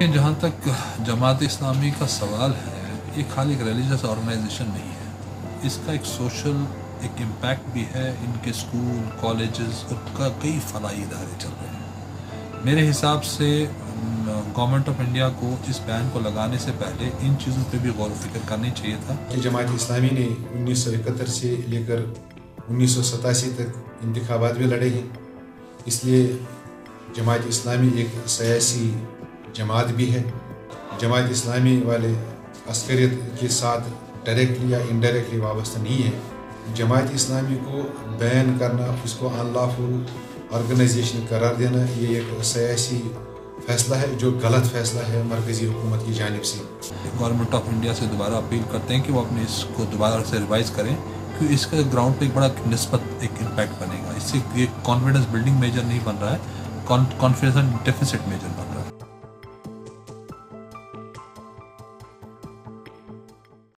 دیکھیں جہاں تک جماعت اسلامی کا سوال ہے، یہ خالی ایک ریلیجس آرگنائزیشن نہیں ہے، اس کا ایک سوشل ایک امپیکٹ بھی ہے. ان کے اسکول، کالجز اور کئی فلاحی ادارے چل رہے ہیں. میرے حساب سے گورنمنٹ آف انڈیا کو اس بین کو لگانے سے پہلے ان چیزوں پہ بھی غور و فکر کرنی چاہیے تھا. جماعت اسلامی نے 1971 سے لے کر 1987 تک انتخابات بھی لڑے ہیں، اس لیے جماعت اسلامی ایک سیاسی جماعت بھی ہے. جماعت اسلامی والے عسکریت کے ساتھ ڈائریکٹلی یا انڈائریکٹلی وابستہ نہیں ہے. جماعت اسلامی کو بین کرنا، اس کو ان لافل آرگنائزیشن قرار دینا، یہ ایک سیاسی فیصلہ ہے جو غلط فیصلہ ہے مرکزی حکومت کی جانب سے. گورنمنٹ آف انڈیا سے دوبارہ اپیل کرتے ہیں کہ وہ اپنے اس کو دوبارہ سے ریوائز کریں، کیونکہ اس کا گراؤنڈ پہ ایک بڑا نسبت ایک امپیکٹ بنے گا. اس سے ایک کانفیڈنس بلڈنگ میجر نہیں بن رہا ہے، کانفیڈنس ڈیفیسٹ میجر بن رہا ہے.